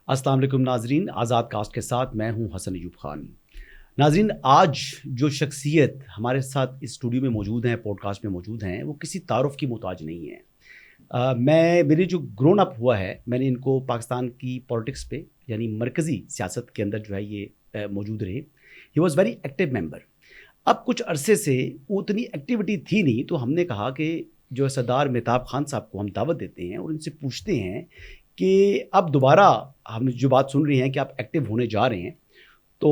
السلام علیکم ناظرین، آزاد کاسٹ کے ساتھ میں ہوں حسن ایوب خان۔ ناظرین، آج جو شخصیت ہمارے ساتھ اس اسٹوڈیو میں موجود ہیں، پوڈ کاسٹ میں موجود ہیں، وہ کسی تعارف کی محتاج نہیں ہے۔ میری جو گرون اپ ہوا ہے، میں نے ان کو پاکستان کی پولیٹکس پہ یعنی مرکزی سیاست کے اندر جو ہے یہ موجود رہے۔ ہی واز ویری ایکٹیو ممبر۔ اب کچھ عرصے سے اتنی ایکٹیویٹی تھی نہیں، تو ہم نے کہا کہ جو سردار مہتاب خان صاحب کو ہم دعوت دیتے ہیں اور ان سے پوچھتے ہیں کہ اب دوبارہ ہم جو بات سن رہے ہیں کہ آپ ایکٹیو ہونے جا رہے ہیں، تو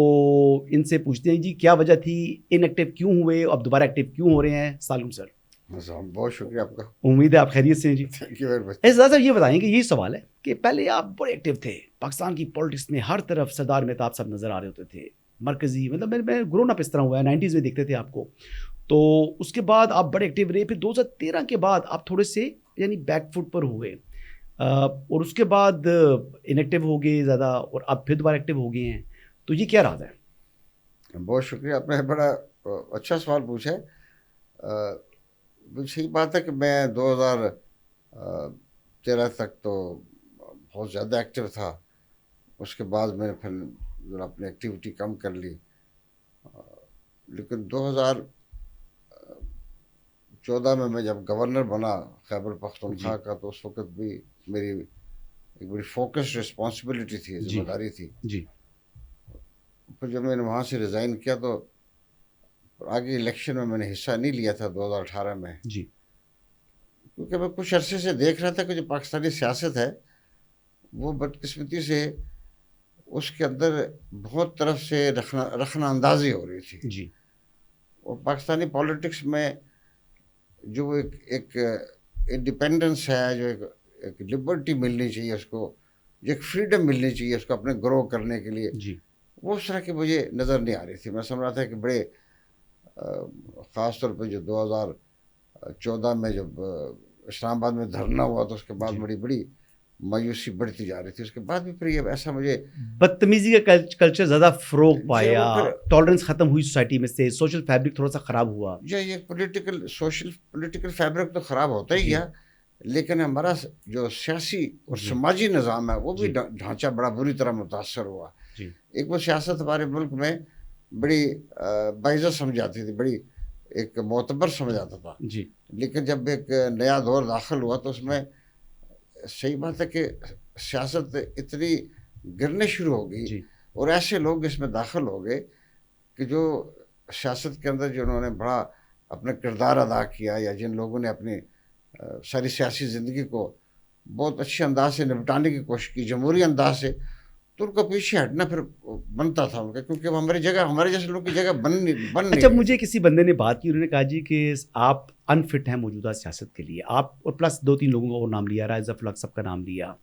ان سے پوچھتے ہیں جی کیا وجہ تھی، ان ایکٹیو کیوں ہوئے، اب دوبارہ ایکٹیو کیوں ہو رہے ہیں؟ سالم سر، بہت شکریہ آپ کا، امید ہے آپ خیریت سے ہیں جی۔ Thank you very much. Aizaz صاحب، یہ بتائیں کہ یہی سوال ہے کہ پہلے آپ بڑے ایکٹیو تھے پاکستان کی پولیٹکس میں، ہر طرف سردار مہتاب صاحب نظر آ رہے ہوتے تھے، مرکزی، مطلب میں گرون اپ اس طرح ہوا ہے، 90s میں دیکھتے تھے آپ کو، تو اس کے بعد آپ بڑے ایکٹیو رہے، پھر 2013 کے بعد آپ تھوڑے سے یعنی بیک فٹ پر ہوئے، اور اس کے بعد انیکٹیو ہو گئے زیادہ، اور اب پھر دوبارہ ایکٹیو ہو گئے ہیں، تو یہ کیا راز ہے؟ بہت شکریہ، آپ نے بڑا اچھا سوال پوچھا ہے۔ صحیح بات ہے کہ میں 2013 تک تو بہت زیادہ ایکٹیو تھا، اس کے بعد میں نے پھر ذرا اپنی ایکٹیویٹی کم کر لی، لیکن 2014 میں جب گورنر بنا خیبر پختونخوا کا، تو اس وقت بھی میری ایک بڑی فوکس رسپانسبلٹی تھی، ذمہ داری تھی جی۔ پھر جب میں نے وہاں سے ریزائن کیا تو آگے الیکشن میں نے حصہ نہیں لیا تھا 2018 میں، جی، کیونکہ میں کچھ عرصے سے دیکھ رہا تھا کہ جو پاکستانی سیاست ہے وہ بدقسمتی سے اس کے اندر بہت طرف سے رخنہ اندازی ہو رہی تھی، جی، اور پاکستانی پولیٹکس میں جو ایک انڈیپینڈنس ہے، جو ایک لبرٹی ملنی چاہیے اس کو، جو ایک فریڈم ملنی چاہیے اس کو اپنے گرو کرنے کے لیے، جی، وہ اس طرح کی مجھے نظر نہیں آ رہی تھی۔ میں سمجھ رہا تھا کہ بڑے خاص طور پہ جو 2014 میں جب اسلام آباد میں دھرنا ہوا تو اس کے بعد بڑی مایوسی بڑھتی جا رہی تھی، اس کے بعد بھی پھر یہ ایسا مجھے بدتمیزی کا کلچر زیادہ فروغ پایا، پھر ٹالرنس ختم ہوئی سوسائٹی میں سے، سوشل فیبرک تھوڑا سا خراب ہوا۔ یہ پولیٹیکل فیبرک تو خراب ہوتا ہی گیا، لیکن ہمارا جو سیاسی اور سماجی نظام ہے وہ بھی ڈھانچہ بڑا بری طرح متاثر ہوا۔ ایک وہ سیاست ہمارے ملک میں بڑی باعزت سمجھ آتی تھی، بڑی ایک معتبر سمجھ آتا تھا، لیکن جب ایک نیا دور داخل ہوا تو اس میں صحیح بات ہے کہ سیاست اتنی گرنے شروع ہو گئی، اور ایسے لوگ اس میں داخل ہو گئے کہ جو سیاست کے اندر جنہوں نے بڑا اپنا کردار ادا کیا، یا جن لوگوں نے اپنی ساری سیاسی زندگی کو بہت اچھے انداز سے نپٹانے کی کوشش کی، جمہوری انداز سے، تو ان کو پیچھے ہٹنا پھر بنتا تھا ان کا، کیونکہ وہ ہمارے جیسے لوگوں کی جگہ بن نہیں۔ اچھا، مجھے کسی بندے نے بات کی، انہوں نے کہا جی کہ آپ انفٹ ہیں موجودہ سیاست کے لیے، آپ اور پلس 2-3 لوگوں کا اور نام لیا، رائز اف لق سب کا نام لیا،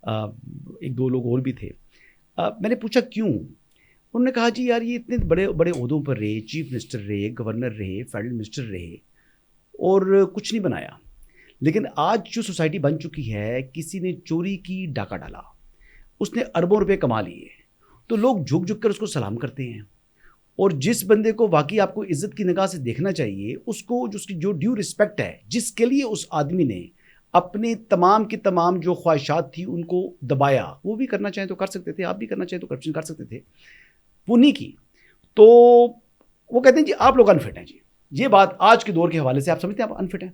1-2 لوگ اور بھی تھے۔ میں نے پوچھا کیوں؟ انہوں نے کہا جی یار یہ اتنے بڑے بڑے عہدوں پر رہے، چیف منسٹر رہے، گورنر رہے، فیڈرل منسٹر رہے، اور کچھ نہیں بنایا، لیکن آج جو سوسائٹی بن چکی ہے، کسی نے چوری کی، ڈاکہ ڈالا، اس نے اربوں روپے کما لیے، تو لوگ جھک جھک کر اس کو سلام کرتے ہیں، اور جس بندے کو واقعی آپ کو عزت کی نگاہ سے دیکھنا چاہیے، اس کو اس کی جو ڈیو رسپیکٹ ہے، جس کے لیے اس آدمی نے اپنے تمام کی تمام جو خواہشات تھی ان کو دبایا، وہ بھی کرنا چاہیں تو کر سکتے تھے، آپ بھی کرنا چاہیں تو کرپشن کر سکتے تھے، وہ نہیں کی، تو وہ کہتے ہیں جی آپ لوگ انفٹ ہیں۔ جی یہ بات آج کے دور کے حوالے سے آپ سمجھتے ہیں آپ انفٹ ہیں؟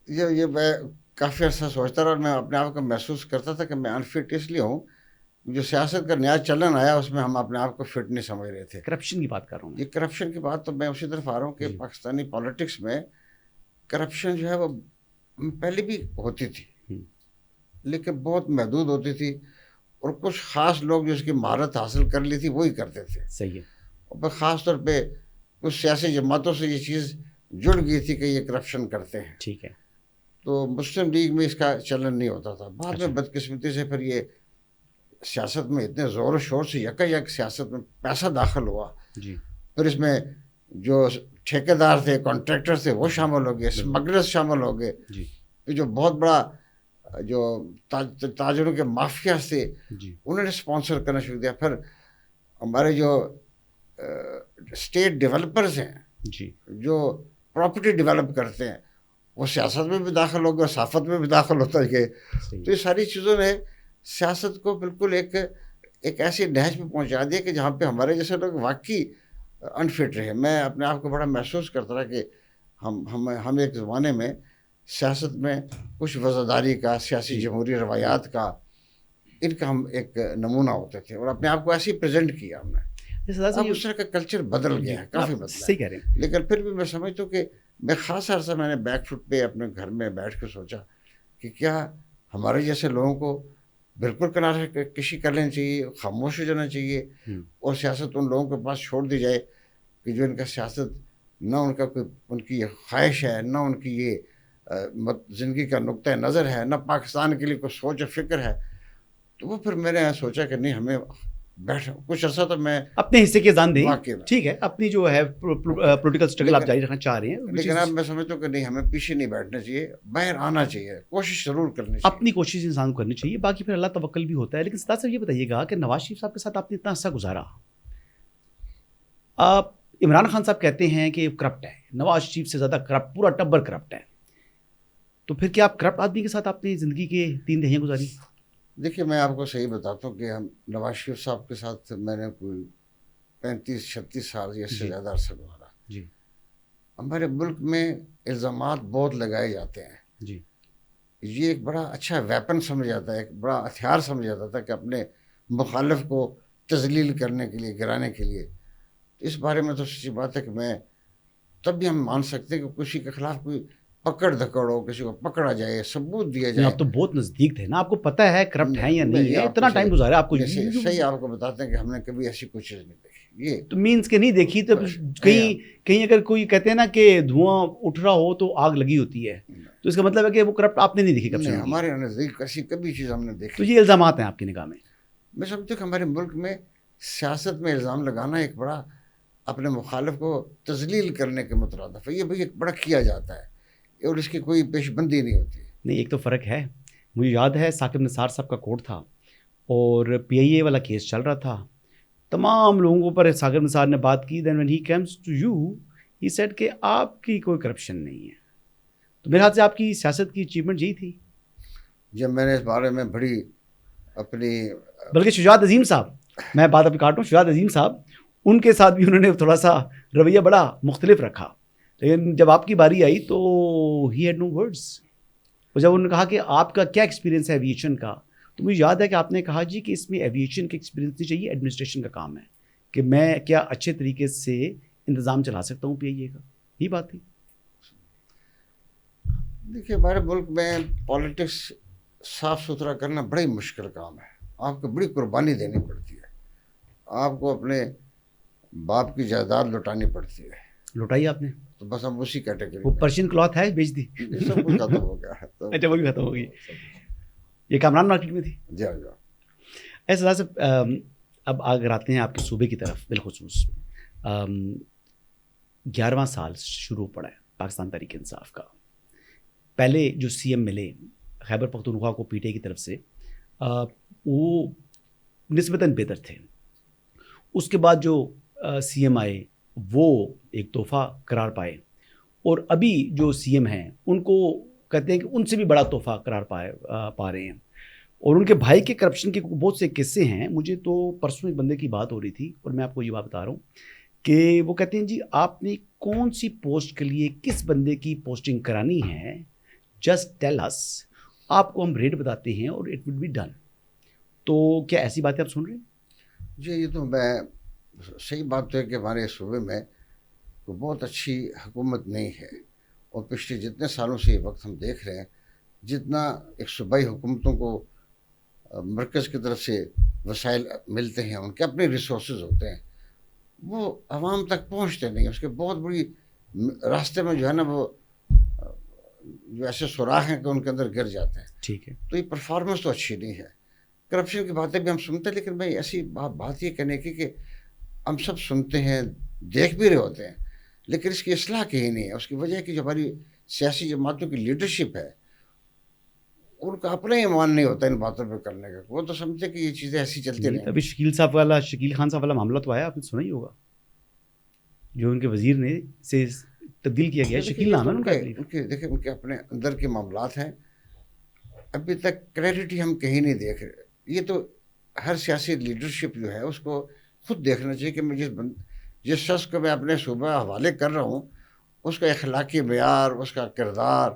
یہ میں کافی عرصہ سوچتا رہا، اور میں اپنے آپ کو محسوس کرتا تھا کہ میں انفٹ اس لیے ہوں، جو سیاست کا نیا چلن آیا اس میں ہم اپنے آپ کو فٹ نہیں سمجھ رہے تھے۔ کرپشن کی بات کر رہا ہوں یہ کرپشن کی بات تو میں اسی طرف آ رہا ہوں کہ پاکستانی پولیٹکس میں کرپشن جو ہے وہ پہلے بھی ہوتی تھی، لیکن بہت محدود ہوتی تھی، اور کچھ خاص لوگ جو اس کی مہارت حاصل کر لی تھی وہی کرتے تھے۔ صحیح ہے۔ اور خاص طور پہ کچھ سیاسی جماعتوں سے یہ چیز جڑ گئی تھی کہ یہ کرپشن کرتے ہیں۔ ٹھیک ہے۔ تو مسلم لیگ میں اس کا چلن نہیں ہوتا تھا، بعد میں بدقسمتی سے پھر یہ سیاست میں اتنے زور و شور سے یک سیاست میں پیسہ داخل ہوا، پھر اس میں جو ٹھیکیدار تھے، کانٹریکٹر تھے، وہ شامل ہو گئے، اسمگلرز شامل ہو گئے، پھر جو بہت بڑا جو تاجروں کے مافیاز تھے انہوں نے اسپانسر کرنا شروع کیا، پھر ہمارے جو اسٹیٹ ڈیولپرز ہیں جو پراپرٹی ڈیولپ کرتے ہیں وہ سیاست میں بھی داخل ہو گئے، صحافت میں بھی داخل ہوتا گئے، تو یہ ساری چیزوں نے سیاست کو بالکل ایک ایسی نہج پہ پہنچا دیا کہ جہاں پہ ہمارے جیسے لوگ واقعی انفٹ رہے. میں اپنے آپ کو بڑا محسوس کرتا رہا کہ ہم ایک زمانے میں سیاست میں کچھ وزاداری کا, سیاسی جمہوری روایات کا, ان کا ہم ایک نمونہ ہوتے تھے اور اپنے آپ کو ایسے ہی پریزنٹ کیا ہم نے. اب اس طرح کا کلچر بدل گیا ہے, کافی بدلا ہے. صحیح کہہ رہے ہیں. لیکن پھر بھی میں سمجھتا ہوں کہ میں خاص عرصہ میں نے بیک فٹ پہ اپنے گھر میں بیٹھ کے سوچا کہ کیا ہمارے جیسے لوگوں کو بالکل کنارے کشی کر لینی چاہیے, خاموش ہو جانا چاہیے, اور سیاست ان لوگوں کے پاس چھوڑ دی جائے کہ جو ان کا سیاست نہ ان کا کوئی ان کی یہ خواہش ہے, نہ ان کی یہ زندگی کا نقطۂ نظر ہے, نہ پاکستان کے لیے کوئی سوچ و فکر ہے. تو وہ پھر میں نے سوچا کہ نہیں, ہمیں بیٹھ کچھ عرصہ تو میں اپنے حصے کے جان دیں, واقعی ٹھیک ہے, اپنی جو ہے پولیٹیکل سٹرگل آپ جاری رکھنا چاہ رہے ہیں, لیکن اب میں سمجھتا ہوں کہ نہیں, ہمیں پیچھے نہیں بیٹھنا چاہیے, باہر آنا چاہیے, کوشش ضرور کرنی چاہیے. اپنی کوشش انسان کو کرنی چاہیے, باقی پھر اللہ توکل بھی ہوتا ہے. لیکن سردار صاحب یہ بتائیے گا کہ نواز شریف صاحب کے ساتھ آپ نے اتنا عرصہ گزارا, آپ عمران خان صاحب کہتے ہیں کہ کرپٹ ہے, نواز شریف سے زیادہ کرپٹ, پورا ٹبر کرپٹ ہے, تو پھر کیا آپ کرپٹ آدمی کے ساتھ آپ نے زندگی کے 3 دہائیاں گزاری؟ دیکھیے میں آپ کو صحیح بتاتا ہوں کہ ہم نواز شریف صاحب کے ساتھ میں نے کوئی 35-36 سال یا اس سے زیادہ عرصہ گزارا. جی. ہمارے ملک میں الزامات بہت لگائے جاتے ہیں. جی. یہ ایک بڑا اچھا ویپن سمجھ جاتا ہے, ایک بڑا ہتھیار سمجھ جاتا تھا کہ اپنے مخالف کو تذلیل کرنے کے لیے, گرانے کے لیے. اس بارے میں تو سچی بات ہے کہ میں تب بھی ہم مان سکتے ہیں کہ کسی کے خلاف کوئی پکڑ دھکڑ ہو, کسی کو پکڑا جائے, ثبوت دیا جائے. آپ تو بہت نزدیک تھے نا, آپ کو پتا ہے کرپٹ ہے یا نہیں ہے, اتنا ٹائم گزارا آپ کو. صحیح آپ کو بتاتے ہیں کہ ہم نے کبھی ایسی کوئی چیز نہیں دیکھی. یہ تو مینس کے نہیں دیکھی, تو کہیں اگر کوئی کہتے ہیں نا کہ دھواں اٹھ رہا ہو تو آگ لگی ہوتی ہے, تو اس کا مطلب ہے کہ وہ کرپٹ آپ نے نہیں دیکھی کب سے. ہمارے نزدیک ایسی کبھی چیز ہم نے دیکھی. تو یہ الزامات ہیں آپ کی نگاہ میں؟ میں سمجھتا ہوں کہ ہمارے ملک میں سیاست میں الزام لگانا ایک بڑا اپنے مخالف کو تذلیل کرنے کے مترادف ہے. یہ بھائی ایک بڑا کیا جاتا ہے اور اس کی کوئی پیش بندی نہیں ہوتی. نہیں, ایک تو فرق ہے. مجھے یاد ہے ثاقب نثار صاحب کا کورٹ تھا اور PIA والا کیس چل رہا تھا, تمام لوگوں پر ثاقب نثار نے بات کی. Then when he comes to you he said کہ آپ کی کوئی کرپشن نہیں ہے. تو میرے خیال سے آپ کی سیاست کی اچیومنٹ یہی تھی. جب میں نے اس بارے میں بڑی اپنی بلکہ شجاعت عظیم صاحب, میں بات ابھی کاٹوں, شجاعت عظیم صاحب, ان کے ساتھ بھی انہوں نے تھوڑا سا رویہ بڑا مختلف رکھا, لیکن جب آپ کی باری آئی تو ہی ہیڈ نو ورڈز. اور جب انہوں نے کہا کہ آپ کا کیا ایکسپیرینس ہے ایویشن کا, تو مجھے یاد ہے کہ آپ نے کہا جی کہ اس میں ایویشن کا ایکسپیرینس نہیں چاہیے, ایڈمنسٹریشن کا کام ہے کہ میں کیا اچھے طریقے سے انتظام چلا سکتا ہوں PIA کا. یہی بات تھی. دیکھیے ہمارے ملک میں پالیٹکس صاف ستھرا کرنا بڑا ہی مشکل کام ہے. آپ کو بڑی قربانی دینی پڑتی ہے, آپ کو اپنے باپ کی جائیداد لوٹانی پڑتی ہے. لوٹائی آپ نے؟ تو بس ہم اسی کیٹیگری. وہ پرشین کلاتھ ہے, بیچ دی, سب کچھ ختم ہو گیا ہے. اچھا, وہ بھی ختم ہو گئی. یہ کامران مارکیٹ میں تھی. جی جی. ایسا صاحب, اب اگر آتے ہیں آپ کے صوبے کی طرف, بالخصوص 11واں سال شروع پڑا ہے پاکستان تحریک انصاف کا. پہلے جو CM ملے خیبر پختونخوا کو PTI کی طرف سے, وہ نسبتاً بہتر تھے. اس کے بعد جو CM آئے وہ ایک تحفہ قرار پائے, اور ابھی جو CM ہیں ان کو کہتے ہیں کہ ان سے بھی بڑا تحفہ قرار پا رہے ہیں. اور ان کے بھائی کے کرپشن کے بہت سے قصے ہیں. مجھے تو پرسوں ایک بندے کی بات ہو رہی تھی اور میں آپ کو یہ بات بتا رہا ہوں کہ وہ کہتے ہیں جی آپ نے کون سی پوسٹ کے لیے کس بندے کی پوسٹنگ کرانی ہے, جسٹ ٹیل اس, آپ کو ہم ریٹ بتاتے ہیں اور اٹ ول بی ڈن. تو کیا ایسی باتیں آپ سن رہے ہیں؟ جی یہ تو میں صحیح بات تو ہے کہ ہمارے صوبے میں کوئی بہت اچھی حکومت نہیں ہے, اور پچھلے جتنے سالوں سے یہ وقت ہم دیکھ رہے ہیں جتنا ایک صوبائی حکومتوں کو مرکز کی طرف سے وسائل ملتے ہیں, ان کے اپنے ریسورسز ہوتے ہیں, وہ عوام تک پہنچتے نہیں. اس کے بہت بڑی راستے میں جو ہے نا وہ جو ایسے سوراخ ہیں کہ ان کے اندر گر جاتے ہیں. ٹھیک ہے, تو یہ پرفارمنس تو اچھی نہیں ہے. کرپشن کی باتیں بھی ہم سنتے ہیں, لیکن بھائی ایسی بات یہ کہنے کی کہ ہم سب سنتے ہیں, دیکھ بھی رہے ہوتے ہیں, لیکن اس کی اصلاح کہیں نہیں ہے. اس کی وجہ ہے کہ جو ہماری سیاسی جماعتوں کی لیڈرشپ ہے ان کا اپنا ایمان نہیں ہوتا ان باتوں پہ کرنے کا. وہ تو سمجھتے کہ یہ چیزیں ایسی چلتی رہیں. ابھی شکیل خان صاحب والا معاملہ تو آیا, آپ نے سنا ہی ہوگا, جو ان کے وزیر نے سے تبدیل کیا گیا. شکیل نام ہے ان کا. دیکھیں ان کے اپنے اندر کے معاملات ہیں, ابھی تک کلیئرٹی ہم کہیں نہیں دیکھ رہے. یہ تو ہر سیاسی لیڈرشپ جو ہے اس کو خود دیکھنا چاہیے کہ میں جس شخص کو میں اپنے صوبہ حوالے کر رہا ہوں اس کا اخلاقی معیار، اس کا کردار،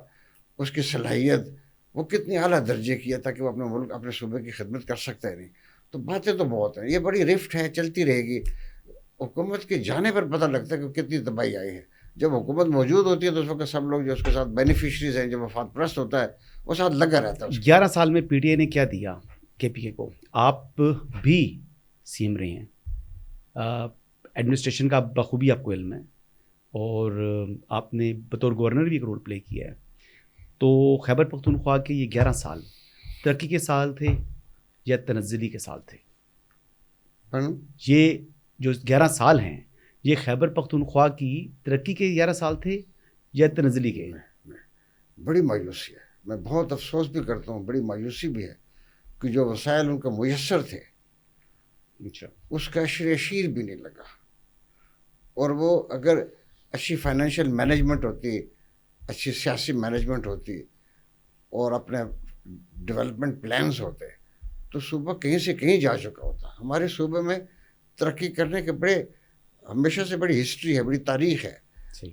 اس کی صلاحیت وہ کتنی اعلیٰ درجے کی ہے تاکہ وہ اپنے ملک اپنے صوبے کی خدمت کر سکتا ہے نہیں. تو باتیں تو بہت ہیں، یہ بڑی رفٹ ہے، چلتی رہے گی. حکومت کے جانے پر پتہ لگتا ہے کہ کتنی تباہی آئی ہے. جب حکومت موجود ہوتی ہے تو اس وقت سب لوگ جو اس کے ساتھ بینیفیشریز ہیں، جو مفاد پرست ہوتا ہے وہ ساتھ لگا رہتا ہے. 11 سال میں پی ٹی آئی نے کیا دیا کے پی کے کو؟ آپ بھی سی ایم رہے ہیں، ایڈمنسٹریشن کا بخوبی آپ کو علم ہے، اور آپ نے بطور گورنر بھی ایک رول پلے کیا ہے. تو خیبر پختونخوا کے یہ 11 سال ترقی کے سال تھے یا تنزلی کے سال تھے؟ یہ جو 11 سال ہیں یہ خیبر پختونخوا کی ترقی کے 11 سال تھے یا تنزلی کے؟ بڑی مایوسی ہے، میں بہت افسوس بھی کرتا ہوں، بڑی مایوسی بھی ہے کہ جو وسائل ان کو میسر تھے اس کا شیر بھی نہیں لگا. اور وہ اگر اچھی فائنینشیل مینجمنٹ ہوتی، اچھی سیاسی مینجمنٹ ہوتی اور اپنے ڈیولپمنٹ پلانز ہوتے تو صوبہ کہیں سے کہیں جا چکا ہوتا. ہمارے صوبے میں ترقی کرنے کے بڑے ہمیشہ سے بڑی ہسٹری ہے، بڑی تاریخ ہے.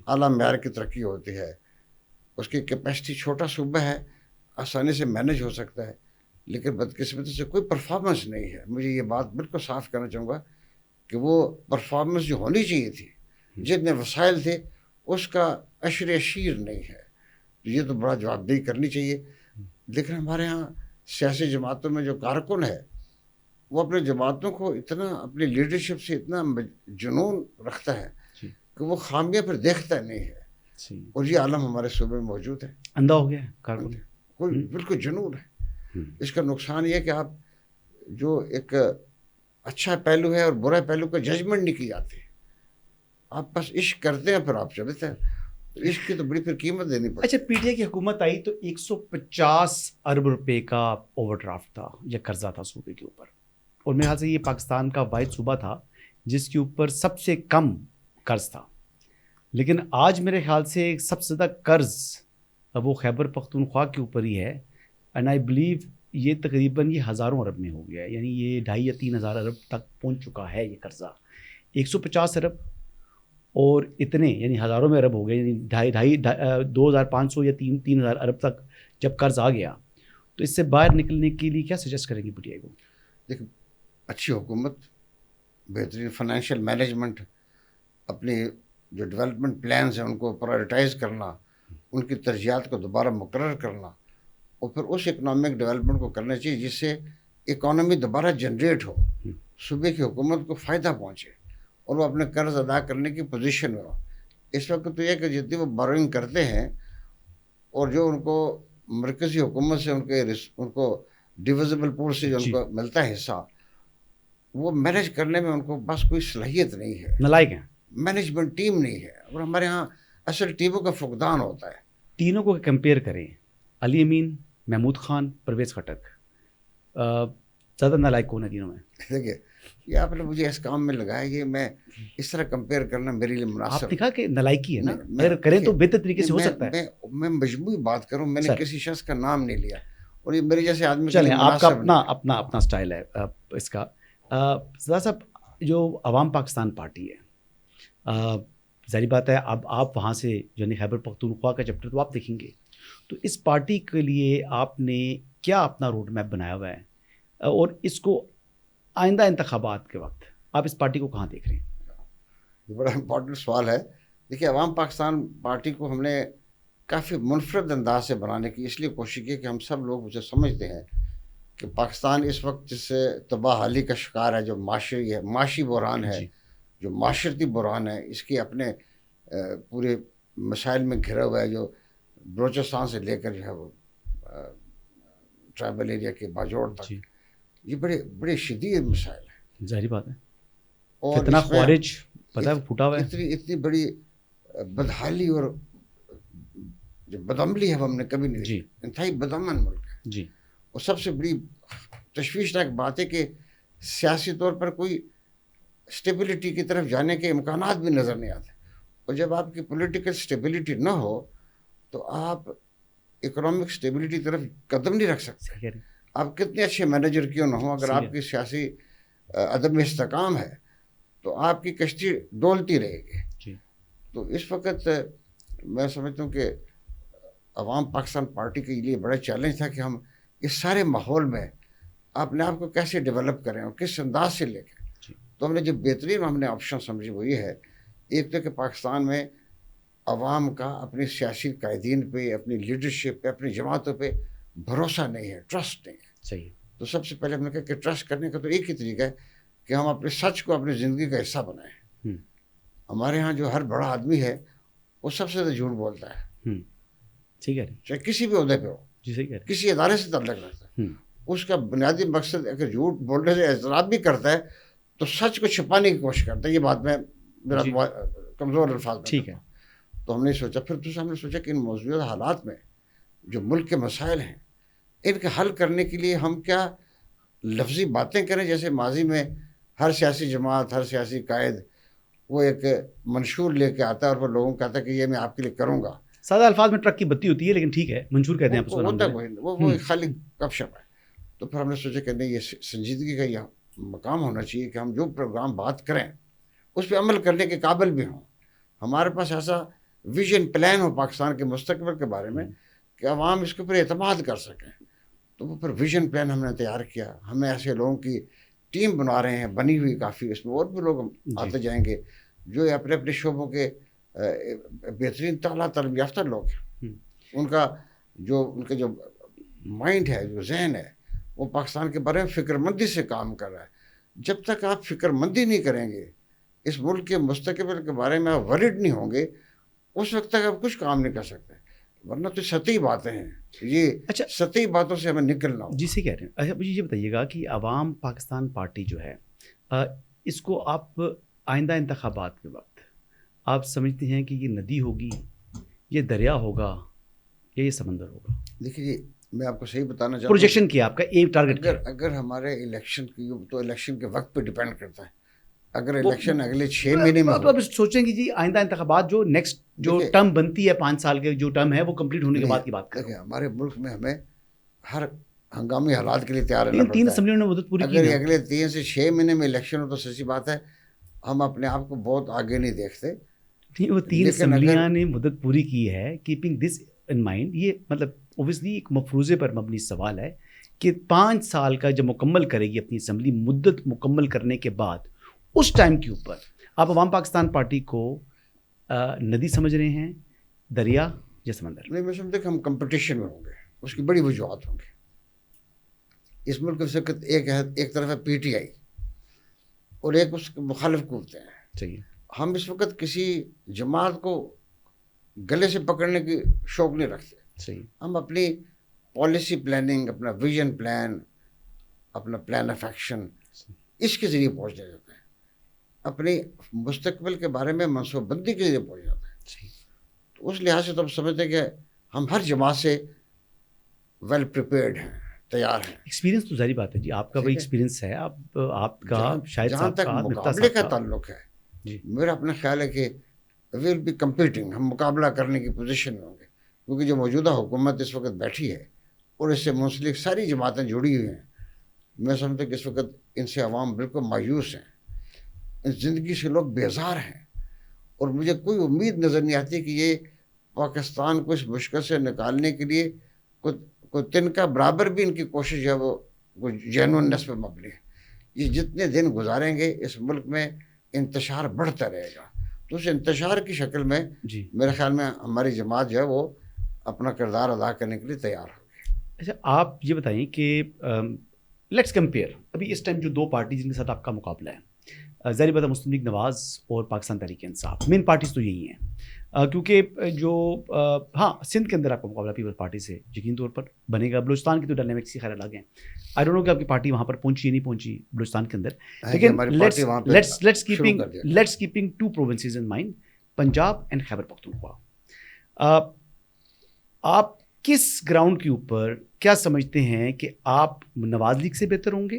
اعلیٰ معیار کی ترقی ہوتی ہے، اس کی کیپیسٹی، چھوٹا صوبہ ہے، آسانی سے مینج ہو سکتا ہے، لیکن بدقسمتی سے کوئی پرفارمنس نہیں ہے. مجھے یہ بات بالکل صاف کرنا چاہوں گا کہ وہ پرفارمنس جو ہونی چاہیے تھی، جتنے وسائل تھے اس کا اشیر نہیں ہے. یہ تو بڑا جواب دہی کرنی چاہیے. لیکن ہمارے ہاں سیاسی جماعتوں میں جو کارکن ہے وہ اپنے جماعتوں کو اتنا، اپنی لیڈرشپ سے اتنا جنون رکھتا ہے کہ وہ خامیاں پھر دیکھتا نہیں ہے. اور یہ عالم ہمارے صوبے میں موجود ہے. اندھا ہو گیا کارکن، کوئی بالکل جنون ہے. اس کا نقصان یہ ہے کہ آپ جو ایک اچھا پہلو ہے اور برا پہلو کا ججمنٹ نہیں کی جاتی، آپ بس عشق کرتے ہیں پھر آپ چلتے ہیں. عشق کی تو بڑی پھر قیمت دینی پڑتی. اچھا، پی ٹی آئی کی حکومت آئی تو 150 ارب روپے کا اوور ڈرافٹ تھا یا قرضہ تھا صوبے کے اوپر، اور میرے خیال سے یہ پاکستان کا واحد صوبہ تھا جس کے اوپر سب سے کم قرض تھا. لیکن آج میرے خیال سے سب سے زیادہ قرض وہ خیبر پختونخوا کے اوپر ہی ہے. اینڈ آئی بلیو یہ تقریباً یہ ہزاروں ارب میں ہو گیا ہے، یعنی یہ 2,500 یا 3,000 ارب تک پہنچ چکا ہے یہ قرضہ. 150 ارب اور اتنے یعنی ہزاروں میں ارب ہو گئے، یعنی 2,500 یا 3,000 ارب تک جب قرض آ گیا تو اس سے باہر نکلنے کے لیے کیا سجیسٹ کریں گے پی ٹی آئی کو؟ دیکھیں، اچھی حکومت، بہترین فائنینشیل مینجمنٹ، اپنی جو ڈیولپمنٹ پلانز ہیں ان کو پرائورٹائز کرنا، ان کی ترجیحات کو دوبارہ مقرر کرنا، اور پھر اس اکنامک ڈیولپمنٹ کو کرنا چاہیے جس سے اکانومی دوبارہ جنریٹ ہو، صوبے کی حکومت کو فائدہ پہنچے اور وہ اپنے قرض ادا کرنے کی پوزیشن میں ہو. اس وقت تو یہ کہ جتنی وہ بوروئنگ کرتے ہیں اور جو ان کو مرکزی حکومت سے ان کو ڈیویزبل پور سے جو ان کو ملتا ہے حصہ، وہ مینیج کرنے میں ان کو بس کوئی صلاحیت نہیں ہے، نالائق ہیں، مینجمنٹ ٹیم نہیں ہے. اور ہمارے ہاں اصل ٹیموں کا فقدان ہوتا ہے. تینوں کو کمپیئر کریں، علی امین، محمود خان، پرویز خٹک، زیادہ نالائق کون ہے تینوں میں؟ دیکھیے، یہ آپ نے مجھے اس کام میں لگایا، یہ میں اس طرح کمپیئر کرنا میرے لیے مناسب. آپ نے کہا کہ نالائکی ہے نا، اگر کریں تو بہتر طریقے سے ہو سکتا ہے. میں مجموعی بات کروں، میں نے کسی شخص کا نام نہیں لیا، اور یہ میرے جیسے آدمی چلیں آپ کا اپنا سٹائل ہے اس کا. سردار صاحب، جو عوام پاکستان پارٹی ہے، ظاہری بات ہے اب آپ وہاں سے یعنی خیبر پختونخوا کا چیپٹر تو آپ دیکھیں گے، تو اس پارٹی کے لیے آپ نے کیا اپنا روڈ میپ بنایا ہوا ہے، اور اس کو آئندہ انتخابات کے وقت آپ اس پارٹی کو کہاں دیکھ رہے ہیں؟ یہ بڑا امپورٹنٹ سوال ہے. دیکھیے، عوام پاکستان پارٹی کو ہم نے کافی منفرد انداز سے بنانے کی اس لیے کوشش کی کہ ہم سب لوگ اسے سمجھتے ہیں کہ پاکستان اس وقت جس سے تباہ حالی کا شکار ہے، جو معاشی بحران ہے، جو معاشرتی بحران ہے، اس کے اپنے پورے مسائل میں گھرا ہوا ہے، جو بلوچستان سے لے کر جو ہے وہ ٹرائبل ایریا کے باجوڑ تک، یہ بڑے شدید مسائل ہیں. ظاہری بات ہے، اور فتنہ خوارج پتہ ہے پھوٹا ہوا ہے، اتنی بڑی بدحالی اور جو بدعملی ہے وہ ہم نے کبھی نہیں دیکھی. انتہائی بدامن ملک ہے جی. اور سب سے بڑی تشویشناک بات ہے کہ سیاسی طور پر کوئی اسٹیبلٹی کی طرف جانے کے امکانات بھی نظر نہیں آتے. اور جب آپ کی پولیٹیکل اسٹیبلٹی نہ ہو تو آپ اکنامک اسٹیبلٹی طرف قدم نہیں رکھ سکتے. آپ کتنے اچھے مینیجر کیوں نہ ہوں، اگر آپ کی سیاسی عدم استحکام ہے تو آپ کی کشتی ڈولتی رہے گی. تو اس وقت میں سمجھتا ہوں کہ عوام پاکستان پارٹی کے لیے بڑا چیلنج تھا کہ ہم اس سارے ماحول میں اپنے آپ کو کیسے ڈیولپ کریں اور کس انداز سے لے کے. تو ہم نے جو بہترین ہم نے آپشن سمجھی وہ یہ ہے، ایک تو کہ پاکستان میں عوام کا اپنی سیاسی قائدین پہ، اپنی لیڈرشپ پہ، اپنی جماعتوں پہ بھروسہ نہیں ہے، ٹرسٹ نہیں ہے. صحیح. تو سب سے پہلے ہم نے کہا کہ ٹرسٹ کرنے کا تو ایک ہی طریقہ ہے کہ ہم اپنے سچ کو اپنی زندگی کا حصہ بنائیں. ہمارے ہاں جو ہر بڑا آدمی ہے وہ سب سے زیادہ جھوٹ بولتا ہے، ٹھیک ہے، چاہے کسی بھی عہدے پہ ہو، کسی ادارے سے تعلق رکھتا ہے. اس کا بنیادی مقصد اگر جھوٹ بولنے سے اعتراف بھی کرتا ہے تو سچ کو چھپانے کی کوشش کرتا ہے. یہ بات میں میرا کمزور الفاظ میں ٹھیک ہے. تو ہم نے سوچا، پھر دوسرا ہم نے سوچا کہ ان موجودہ حالات میں جو ملک کے مسائل ہیں ان کا حل کرنے کے لیے ہم کیا لفظی باتیں کریں، جیسے ماضی میں ہر سیاسی جماعت، ہر سیاسی قائد وہ ایک منشور لے کے آتا ہے اور وہ لوگوں کو کہتا ہے کہ یہ میں آپ کے لیے کروں گا. سادہ الفاظ میں ٹرک کی بتی ہوتی ہے، لیکن ٹھیک ہے، منشور کہتے ہیں آپ اس کو، وہ خالی گپ شپ ہے. تو پھر ہم نے سوچا کہ نہیں، یہ سنجیدگی کا یہ مقام ہونا چاہیے کہ ہم جو پروگرام بات کریں اس پہ عمل کرنے کے قابل بھی ہوں. ہمارے پاس ایسا ویژن پلان ہو پاکستان کے مستقبل کے بارے میں کہ عوام اس کے اوپر اعتماد کر سکیں. تو وہ پھر ویژن پلان ہم نے تیار کیا. ہمیں ایسے لوگوں کی ٹیم بنا رہے ہیں، بنی ہوئی کافی، اس میں اور بھی لوگ آتے جائیں گے جو اپنے اپنے شعبوں کے بہترین تعلیٰ تعلیم یافتہ لوگ ہیں. ان کا جو مائنڈ ہے، جو ذہن ہے، وہ پاکستان کے بارے میں فکر مندی سے کام کر رہا ہے. جب تک آپ فکر مندی نہیں کریں گے، اس ملک کے مستقبل کے بارے میں آپ ورڈ نہیں ہوں گے، اس وقت تک آپ کچھ کام نہیں کر سکتے. ورنہ تو سطحی باتیں ہیں، یہ سطحی باتوں سے ہمیں نکلنا ہو. جی سے کہہ رہے ہیں. اچھا مجھے یہ بتائیے گا کہ عوام پاکستان پارٹی جو ہے، اس کو آپ آئندہ انتخابات کے وقت آپ سمجھتے ہیں کہ یہ ندی ہوگی، یہ دریا ہوگا، یا یہ سمندر ہوگا؟ دیکھیے میں آپ کو صحیح بتانا چاہتا ہوں، پروجیکشن کیا آپ کا ایک ٹارگٹ؟ اگر ہمارے الیکشن کی تو الیکشن کے وقت پہ ڈیپینڈ کرتا ہے. اگر الیکشن اگلے 6 مہینے میں آپ سوچیں کہ جی آئندہ انتخابات جو نیکسٹ جو ٹرم بنتی ہے 5 سال کے جو ٹرم ہے وہ کمپلیٹ ہونے کے بعد کی بات کریں. ہمارے ملک میں ہمیں ہر ہنگامی حالات کے لیے تیار رہنا پڑتا ہے. 3 اسمبلیوں نے مدت پوری کی. اگر اگلے 3 سے 6 مہینے میں الیکشن ہو تو سچی بات ہے ہم اپنے آپ کو بہت آگے نہیں دیکھتے. وہ 3 اسمبلیاں نے مدت پوری کی ہے. کیپنگ دس ان مائنڈ، یہ مطلب اوبیسلی ایک مفروضے پر مبنی سوال ہے کہ 5 سال کا جب مکمل کرے گی اپنی اسمبلی، مدت مکمل کرنے کے بعد اس ٹائم کے اوپر آپ عوام پاکستان پارٹی کو ندی سمجھ رہے ہیں، دریا یا سمندر؟ نہیں، میں سمجھتا کہ ہم کمپٹیشن میں ہوں گے. اس کی بڑی وجوہات ہوں گی. اس ملک کے وقت ایک طرف ہے پی ٹی آئی اور ایک اس کے مخالف قوتیں ہیں. صحیح. ہم اس وقت کسی جماعت کو گلے سے پکڑنے کی شوق نہیں رکھتے. صحیح. ہم اپنی پالیسی پلاننگ، اپنا ویژن پلان، اپنا پلان آف ایکشن اس کے ذریعے پہنچ جاتے ہیں. اپنی مستقبل کے بارے میں منصوبہ بندی کے ذریعے پہنچ جاتا ہے. تو اس لحاظ سے تو ہم سمجھتے ہیں کہ ہم ہر جماعت سے ویل پریپیئرڈ ہیں، تیار ہیں. ایکسپیرینس تو ظاہری بات ہے جی، آپ کا وہ ایکسپیرینس ہے. آپ کا شاید جہاں تک مقابلے کا تعلق ہے جی، میرا اپنا خیال ہے کہ ویل بی کمپیٹنگ، ہم مقابلہ کرنے کی پوزیشن میں ہوں گے. کیونکہ جو موجودہ حکومت اس وقت بیٹھی ہے اور اس سے منسلک ساری جماعتیں جڑی ہوئی ہیں، میں سمجھتا ہوں کہ اس وقت ان سے عوام بالکل مایوس ہیں، زندگی سے لوگ بیزار ہیں. اور مجھے کوئی امید نظر نہیں آتی کہ یہ پاکستان کو اس مشکل سے نکالنے کے لیے کوئی تنکا برابر بھی ان کی کوشش ہے وہ جینونس پہ مبنی ہے. یہ جتنے دن گزاریں گے اس ملک میں انتشار بڑھتا رہے گا. تو اس انتشار کی شکل میں جی میرے خیال میں ہماری جماعت جو ہے وہ اپنا کردار ادا کرنے کے لیے تیار ہوگی. اچھا آپ یہ بتائیں کہ لیٹس کمپیئر ابھی اس ٹائم جو 2 پارٹی جن کے ساتھ آپ کا مقابلہ ہے، ظاہر بات ہے مسلم لیگ نواز اور پاکستان تحریک انصاف، مین پارٹیز تو یہی ہیں. کیونکہ جو ہاں سندھ کے اندر آپ کا مقابلہ پیپل پارٹی سے یقین طور پر بنے گا. بلوچستان کی تو ڈائنامکس کی خیر الگ ہیں. آئی ڈونٹ نو کہ آپ کی پارٹی وہاں پر پہنچی یا نہیں پہنچی بلوچستان کے اندر، لیکن let's keeping 2 provinces in mind, Punjab and Khyber Pakhtunkhwa. آپ کس گراؤنڈ کے اوپر کیا سمجھتے ہیں کہ آپ نواز لیگ سے بہتر ہوں گے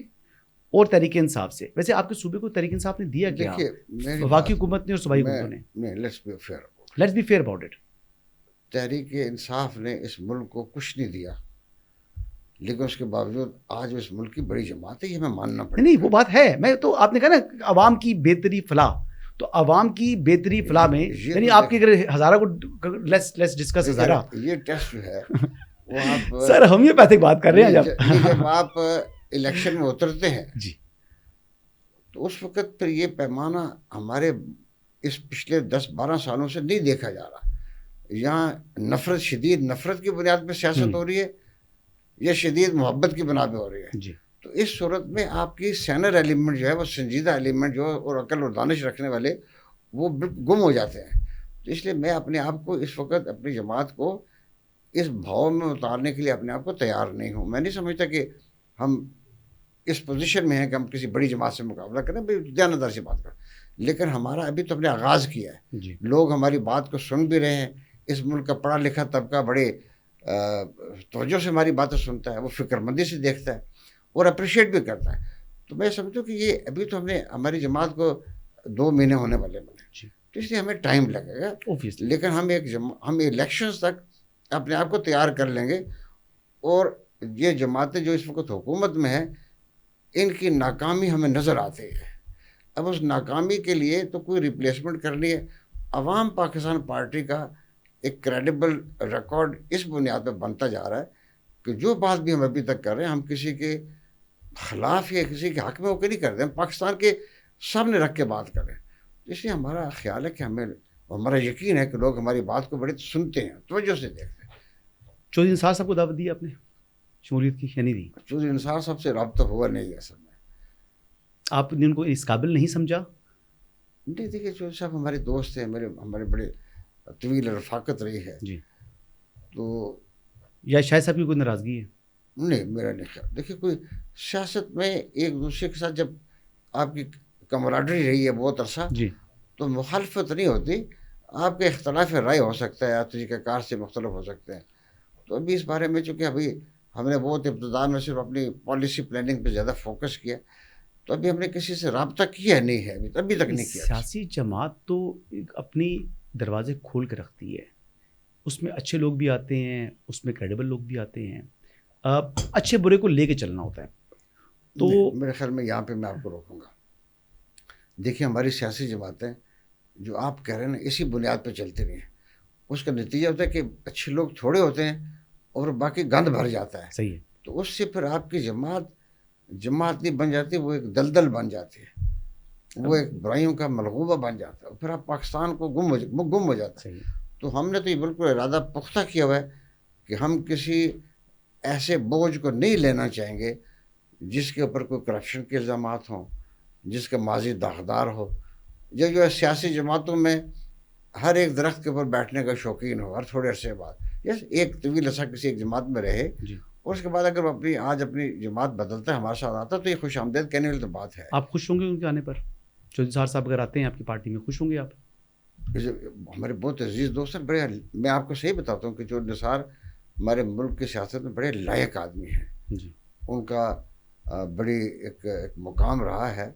اور تحریک انصاف سے؟ ویسے آپ کے صوبے کو تحریک انصاف نے دیا کیا؟ وفاقی حکومت نے اور صوبائی حکومتوں نے؟ Let's be fair about it. Tehreek Insaf نے اس ملک کو کچھ نہیں دیا. لیکن اس کے باوجود آج اس ملک کی بڑی جماعت ہے، یہ ہمیں ماننا پڑے. نہیں وہ بات ہے. میں تو آپ نے کہا نا عوام کی بہتری فلاح، تو عوام کی بہتری فلاح میں یعنی آپ کی اگر ہزارہ کو لیٹس ڈسکس ہزارہ، یہ ٹیسٹ جو ہے وہ آپ سر ہم یہ پیسے بات کر رہے ہیں جب آپ الیکشن میں اترتے ہیں جی، تو اس وقت پھر یہ پیمانہ ہمارے اس پچھلے 10-12 سالوں سے نہیں دیکھا جا رہا. یہاں نفرت، شدید نفرت کی بنیاد پہ سیاست ہو رہی ہے یا شدید محبت کی بنا پہ ہو رہی ہے. جی، تو اس صورت میں آپ کی سینر ایلیمنٹ جو ہے، وہ سنجیدہ ایلیمنٹ جو اور عقل اور دانش رکھنے والے، وہ گم ہو جاتے ہیں. تو اس لیے میں اپنے آپ کو اس وقت، اپنی جماعت کو اس بھاؤ میں اتارنے کے لیے اپنے آپ کو تیار نہیں ہوں. میں نہیں سمجھتا کہ ہم اس پوزیشن میں ہیں کہ ہم کسی بڑی جماعت سے مقابلہ کریں. بھائی دیانتدار سے بات کریں، لیکن ہمارا ابھی تو اپنے آغاز کیا ہے. جی، لوگ ہماری بات کو سن بھی رہے ہیں. اس ملک کا پڑھا لکھا طبقہ بڑے توجہ سے ہماری باتیں سنتا ہے، وہ فکر مندی سے دیکھتا ہے اور اپریشیٹ بھی کرتا ہے. تو میں سمجھتا ہوں کہ یہ ابھی تو ہماری جماعت کو 2 مہینے ہونے والے بنے، تو اس لیے ہمیں ٹائم لگے گا. لیکن ہم الیکشنز تک اپنے آپ کو تیار کر لیں گے. اور یہ جماعتیں جو اس وقت حکومت میں ہیں، ان کی ناکامی ہمیں نظر آتی ہے. اب اس ناکامی کے لیے تو کوئی ریپلیسمنٹ کرنی ہے. عوام پاکستان پارٹی کا ایک کریڈیبل ریکارڈ اس بنیاد پہ بنتا جا رہا ہے کہ جو بات بھی ہم ابھی تک کر رہے ہیں، ہم کسی کے خلاف یا کسی کے حق میں ہو کے نہیں کر رہے ہیں، ہم پاکستان کے سامنے رکھ کے بات کر رہے ہیں. اس لیے ہمارا خیال ہے کہ ہمارا یقین ہے کہ لوگ ہماری بات کو بڑے سنتے ہیں، توجہ سے دیکھتے ہیں. چودھری نثار صاحب کو دعوت دی آپ نے شمولیت کی یا نہیں دی؟ چودھری نثار صاحب سے رابطہ ہوا نہیں ہے. اصل میں آپ نے ان کو اس قابل نہیں سمجھا؟ نہیں، دیکھیے چودھری صاحب ہمارے دوست ہیں، ہمارے بڑے طویل رفاقت رہی ہے. جی، تو یا شاہد صاحب کی کوئی ناراضگی ہے؟ نہیں، میرا نہیں خیال. دیکھیے کوئی سیاست میں ایک دوسرے کے ساتھ جب آپ کی کمراڈری رہی ہے بہت عرصہ، جی، تو مخالفت نہیں ہوتی. آپ کے اختلاف رائے ہو سکتا ہے، آپ طریقہ کار سے مختلف ہو سکتے ہیں. تو ابھی اس بارے میں چونکہ ابھی ہم نے بہت ابتدا میں صرف اپنی پالیسی پلاننگ پہ زیادہ فوکس کیا، تو ابھی ہم نے کسی سے رابطہ کیا نہیں ہے، ابھی تک نہیں کیا. سیاسی جماعت تو اپنی دروازے کھول کے رکھتی ہے، اس میں اچھے لوگ بھی آتے ہیں، اس میں کریڈیبل لوگ بھی آتے ہیں. اچھے برے کو لے کے چلنا ہوتا ہے. تو میرے خیال میں یہاں پہ میں آپ کو روکوں گا. دیکھیے ہماری سیاسی جماعتیں جو آپ کہہ رہے ہیں نا، اسی بنیاد پہ چلتی رہی ہیں. اس کا نتیجہ ہوتا ہے کہ اچھے لوگ تھوڑے ہوتے ہیں اور باقی گند بھر جاتا ہے. صحیح ہے. تو اس سے پھر آپ کی جماعت نہیں بن جاتی، وہ ایک دلدل بن جاتی ہے، وہ ایک برائیوں کا ملغوبہ بن جاتا ہے، پھر آپ پاکستان کو گم ہو جاتا ہے. تو ہم نے تو یہ بالکل ارادہ پختہ کیا ہوا ہے کہ ہم کسی ایسے بوجھ کو نہیں لینا چاہیں گے جس کے اوپر کوئی کرپشن کے الزامات ہوں، جس کا ماضی داغدار ہو، یا جو ہے سیاسی جماعتوں میں ہر ایک درخت کے اوپر بیٹھنے کا شوقین ہو ہر تھوڑے عرصے بعد. یس، ایک طویل عرصہ کسی ایک جماعت میں رہے، اور اس کے بعد اگر آج اپنی جماعت بدلتا ہے، ہمارے ساتھ آتا ہے، تو یہ خوش آمدید کہنے والی تو بات ہے. آپ خوش ہوں گے ان کے آنے پر؟ چودھری نثار صاحب اگر آتے ہیں آپ کی پارٹی میں، خوش ہوں گے آپ؟ ہمارے بہت عزیز دوست ہیں. بڑے، میں آپ کو صحیح بتاتا ہوں کہ چودھری نثار ہمارے ملک کی سیاست میں بڑے لائق آدمی ہیں. جی، ان کا بڑی ایک مقام رہا ہے،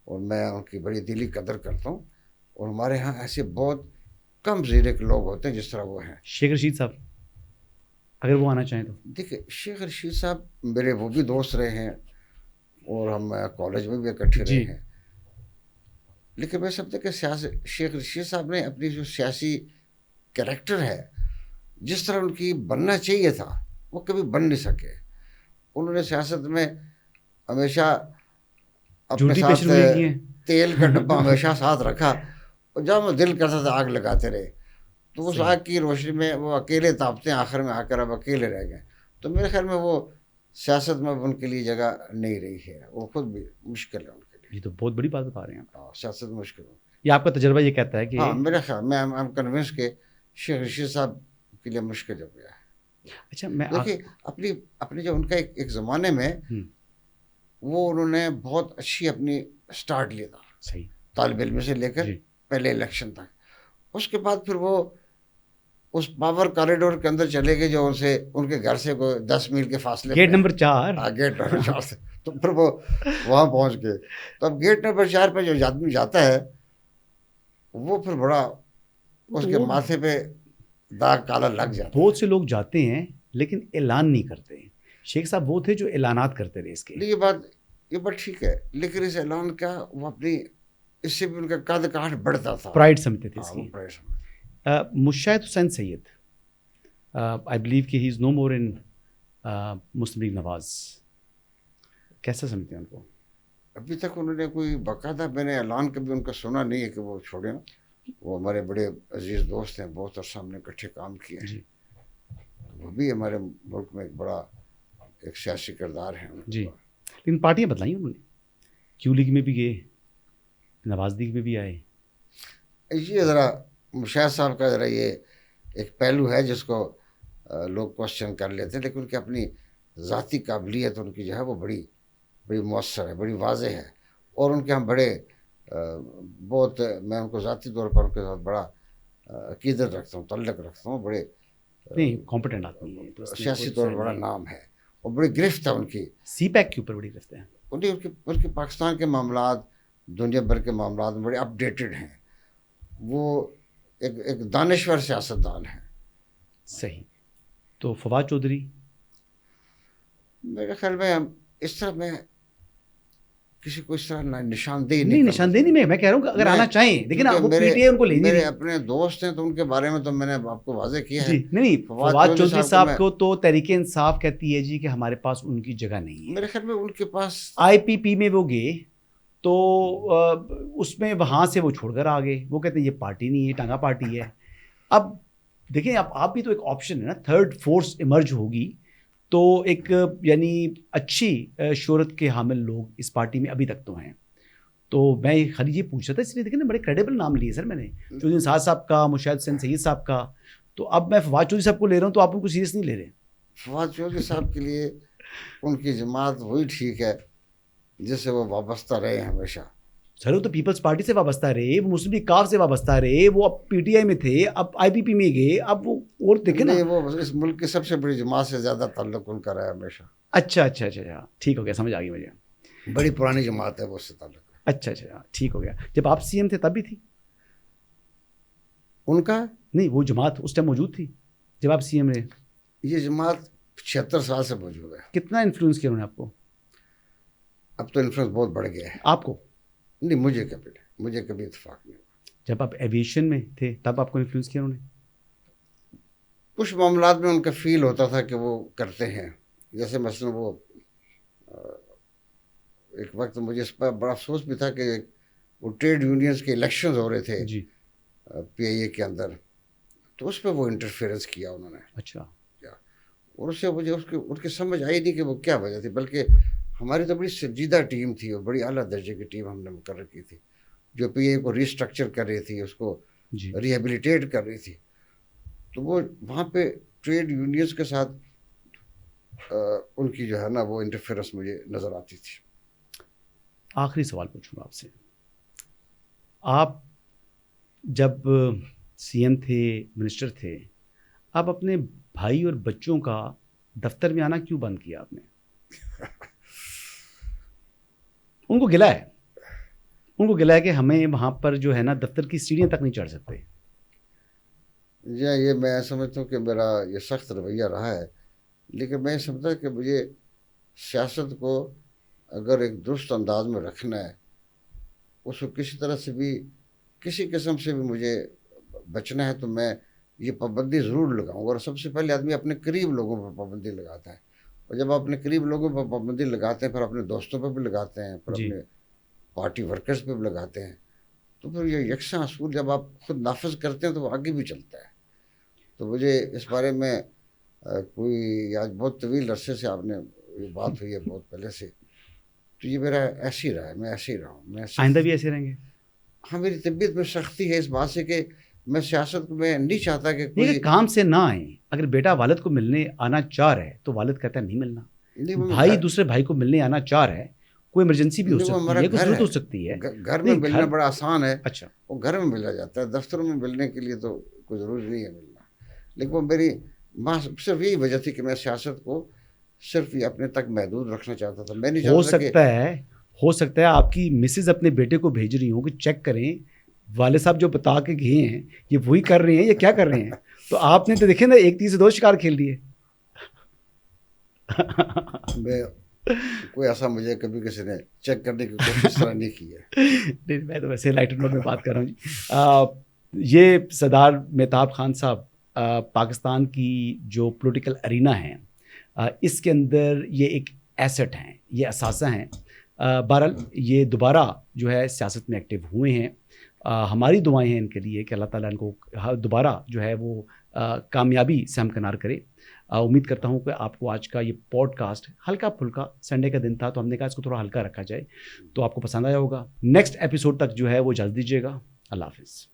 اور میں ان کی بڑی دلی قدر کرتا ہوں. اور ہمارے ہاں ایسے بہت کم زیرے کے لوگ ہوتے ہیں جس طرح وہ ہیں. شیخ رشید صاحب اگر وہ آنا چاہیں تو؟ دیکھیے شیخ رشید صاحب میرے وہ بھی دوست رہے ہیں، اور ہم کالج میں بھی اکٹھے رہے ہیں. لیکن میں سمجھتا کہ شیخ رشید صاحب نے اپنی جو سیاسی کریکٹر ہے، جس طرح ان کی بننا چاہیے تھا، وہ کبھی بن نہیں سکے. انہوں نے سیاست میں ہمیشہ اپنے ساتھ تیل کا ڈبہ ہمیشہ ساتھ رکھا، اور جب وہ دل کرتا تھا آگ لگاتے رہے. تو اس آگ کی روشنی میں وہ اکیلے تاپتے ہیں، آخر میں آ کر اب اکیلے رہ گئے. تو میرے خیال میں وہ سیاست میں ان کے لیے جگہ نہیں رہی ہے، وہ خود بھی مشکل ہے ان کے لیے. یہ تو بہت بڑی بات بتا رہے ہیں آپ. سیاست میں مشکل ہو. یہ آپ کا تجربہ یہ کہتا ہے کہ ہاں، میرا خیال میں ایم کنونس کہ شیخ رشید صاحب کے لیے مشکل ہو گیا ہے. اچھا، میں دیکھیے اپنی جو ان کا ایک زمانے میں وہ انہوں نے بہت اچھی اپنی سٹارٹ لیا تھا، صحیح، طالب علم سے لے کر پہلے الیکشن تک. اس کے بعد پھر وہ اس پاور کاریڈور کے اندر چلے گئے جو ان کے گھر سے کوئی 10 میل کے فاصلے، گیٹ نمبر 4. گیٹ نمبر 4 سے. تو پھر وہ وہاں پہنچ گئے. تو اب گیٹ نمبر 4 پہ جو آدمی جاتا ہے، وہ پھر بڑا اس کے ماتھے پہ داغ کالا لگ جاتا ہے. بہت سے لوگ جاتے ہیں لیکن اعلان نہیں کرتے. شیخ صاحب وہ تھے جو اعلانات کرتے رہے اس کے. یہ بات ٹھیک ہے، لیکن اس اعلان کا وہ اپنی اس سے بھی ان کا قد کاٹ بڑھتا تھا، پرائڈ سمجھتے تھے اس کی. مشاہد حسین سید آئی بلیو کہ ہی از نو مور ان مسلم لیگ نواز، کیسا سمجھتے ہیں ان کو؟ ابھی تک انہوں نے کوئی باقاعدہ میں نے اعلان کبھی ان کا سنا نہیں ہے کہ وہ چھوڑیں. وہ ہمارے بڑے عزیز دوست ہیں، بہت عرصہ ہم نے اکٹھے کام کیا ہے. وہ بھی ہمارے ملک میں ایک بڑا ایک سیاسی کردار ہے جی. لیکن پارٹیاں بدلائیں انہوں نے، کیو لیگ میں بھی گئے، نواز لیگ میں بھی آئے. یہ ذرا مشاہد صاحب کا ذرا یہ ایک پہلو ہے جس کو لوگ کوشچن کر لیتے ہیں، لیکن ان کی اپنی ذاتی قابلیت ان کی جو ہے وہ بڑی مؤثر ہے، بڑی واضح ہے. اور ان کے ہم بڑے بہت، میں ان کو ذاتی طور پر ان کے ساتھ بڑا عقیدت رکھتا ہوں، تعلق رکھتا ہوں. بڑے نہیں کمپٹنٹ آدمی ہے، سیاسی طور پر بڑا نام ہے اور بڑی گرفت ہے ان کی. سی پیک کے اوپر بڑی گرفت ہے ان کے پاکستان کے معاملات، دنیا بھر کے معاملات میں بڑے اپ ڈیٹڈ ہیں. وہ ایک دانشور سیاستدان ہیں. صحیح. تو فواد چودھری میرے خیال میں اس طرح میں کسی کو اس طرح نشاندہی نہیں، نشاندہی نہیں، میں کہہ رہا ہوں کہ اگر آنا چاہیں لیکن وہ پی ٹی آئی ان کو لے نہیں. میرے اپنے دوست ہیں تو ان کے بارے میں تو میں نے آپ کو واضح کیا ہے. نہیں، فواد چودھری صاحب کو تو تحریک انصاف کہتی ہے جی کہ ہمارے پاس ان کی جگہ نہیں ہے. میرے خیال میں ان کے پاس آئی پی پی میں وہ گئے تو اس میں وہاں سے وہ چھوڑ کر آ گئے. وہ کہتے ہیں یہ پارٹی نہیں ہے، ٹانگا پارٹی ہے. اب دیکھیں آپ بھی تو ایک آپشن ہے نا، تھرڈ فورس ایمرج ہوگی تو ایک یعنی اچھی شہرت کے حامل لوگ اس پارٹی میں ابھی تک تو ہیں. تو میں خالی یہ پوچھ رہا تھا، اس لیے دیکھیں نا بڑے کریڈیبل نام لیے سر میں نے، چودھری نثار صاحب کا، مشاہد حسین سید صاحب کا. تو اب میں فواد چودھری صاحب کو لے رہا ہوں تو آپ ان کو سیریس نہیں لے رہے. فواد چودھری صاحب کے لیے ان کی جماعت وہی ٹھیک ہے جس سے وہ وابستہ رہے ہمیشہ. سر وہ تو پیپلز پارٹی سے وابستہ رہے، وہ مسلم لیگ کاف سے وابستہ رہے، وہ اب پی ٹی آئی میں تھے، اب آئی پی پی میں گئے. اب وہ اور دیکھیں نا، وہ اس ملک کی سب سے بڑی جماعت سے زیادہ تعلق ان کا رہا ہے ہمیشہ. اچھا ٹھیک ہو گیا، سمجھ آ گئی مجھے. بڑی پرانی جماعت ہے وہ، اس سے تعلق. اچھا ٹھیک ہو گیا. جب آپ سی ایم تھے تب بھی تھی ان کا؟ نہیں، وہ جماعت اس ٹائم موجود تھی جب آپ سی ایم رہے؟ یہ جماعت 76 سال سے موجود ہے. کتنا انفلوئنس کیا انہوں نے آپ کو؟ اب تو انفلوئنس بہت بڑھ گیا ہے. آپ کو نہیں، مجھے کبھی اتفاق نہیں ہوا. جب آپ ایویشن میں تھے تب آپ کو انفلوئنس کیا انہوں نے؟ کچھ معاملات میں ان کا فیل ہوتا تھا کہ وہ کرتے ہیں. جیسے مثلا وہ ایک وقت مجھے اس پر بڑا افسوس بھی تھا کہ وہ ٹریڈ یونینز کے الیکشنز ہو رہے تھے جی پی آئی اے کے اندر، تو اس پہ وہ انٹرفیئرنس کیا انہوں نے. اچھا. اور اس سے مجھے ان کی سمجھ آئی نہیں کہ وہ کیا وجہ تھی، بلکہ ہماری تو بڑی سنجیدہ ٹیم تھی اور بڑی اعلیٰ درجے کی ٹیم ہم نے مقرر کی تھی جو پی اے کو ریسٹرکچر کر رہی تھی، اس کو ریہیبلیٹیٹ کر رہی تھی. تو وہ وہاں پہ ٹریڈ یونینز کے ساتھ ان کی جو ہے نا وہ انٹرفیئرنس مجھے نظر آتی تھی. آخری سوال پوچھوں گا آپ سے. آپ جب سی ایم تھے، منسٹر تھے، آپ اپنے بھائی اور بچوں کا دفتر میں آنا کیوں بند کیا آپ نے؟ ان کو گلا ہے کہ ہمیں وہاں پر جو ہے نا دفتر کی سیڑھیاں تک نہیں چڑھ سکتے. جی یہ میں سمجھتا ہوں کہ میرا یہ سخت رویہ رہا ہے، لیکن میں سمجھتا کہ مجھے سیاست کو اگر ایک درست انداز میں رکھنا ہے، اس کو کسی طرح سے بھی، کسی قسم سے بھی مجھے بچنا ہے، تو میں یہ پابندی ضرور لگاؤں گا. اور سب سے پہلے آدمی اپنے قریب لوگوں پر پابندی لگاتا ہے، اور جب آپ اپنے قریب لوگوں پر پابندی لگاتے ہیں، پھر اپنے دوستوں پہ بھی لگاتے ہیں، پھر اپنے پارٹی ورکرز پہ بھی لگاتے ہیں، تو پھر یہ یکساں اصول جب آپ خود نافذ کرتے ہیں تو وہ آگے بھی چلتا ہے. تو مجھے اس بارے میں کوئی آج بہت طویل عرصے سے آپ نے یہ بات ہوئی ہے بہت پہلے سے، تو یہ میرا ایسے ہی رہا ہے، میں ایسے ہی رہا ہوں. آئندہ بھی ایسے رہیں گے؟ ہاں، میری طبیعت میں سختی ہے اس بات سے کہ میں سیاست میں نہیں چاہتا کہ کوئی کام سے نہ آئیں. اگر بیٹا والد کو ملنے آنا چاہ رہا ہے تو والد کہتا ہے نہیں ملنا. بھائی دوسرے بھائی کو ملنے آنا چاہ رہا ہے، کوئی ایمرجنسی بھی ہو سکتی ہے، کوئی ضرورت ہو سکتی ہے. گھر میں ملنا بڑا آسان ہے. اچھا، وہ گھر میں ملا جاتا ہے، دفتروں میں ملنے کے لیے تو کوئی ضروری نہیں ہے ملنا. لیکن وہ میری صرف یہی وجہ تھی کہ میں سیاست کو صرف یہ اپنے تک محدود رکھنا چاہتا تھا. میں نہیں چاہتا ہو سکتا ہے آپ کی مسز اپنے بیٹے کو بھیج رہی ہوں کہ چیک کریں والد صاحب جو بتا کے گئے ہیں یہ وہی کر رہے ہیں یا کیا کر رہے ہیں. تو آپ نے تو دیکھیں نا ایک تیر سے دو شکار کھیل لیے. میں کوئی ایسا مجھے کبھی کسی نے چیک کرنے کی کوشش طرح نہیں کی ہے. نہیں میں تو ویسے لائٹر نوٹ میں بات کر رہا ہوں جی. یہ سردار مہتاب خان صاحب پاکستان کی جو پولیٹیکل ارینا ہے اس کے اندر یہ ایک ایسٹ ہیں, یہ اثاثہ ہیں. بہرحال یہ دوبارہ جو ہے سیاست میں ایکٹیو ہوئے ہیں. ہماری دعائیں ہیں ان کے لیے کہ اللہ تعالیٰ ان کو دوبارہ جو ہے وہ کامیابی سے ہمکنار کرے. امید کرتا ہوں کہ آپ کو آج کا یہ پوڈ کاسٹ ہلکا پھلکا, سنڈے کا دن تھا تو ہم نے کہا اس کو تھوڑا ہلکا رکھا جائے, تو آپ کو پسند آیا ہوگا. نیکسٹ ایپیسوڈ تک جو ہے وہ اجازت دیجیے گا. اللہ حافظ.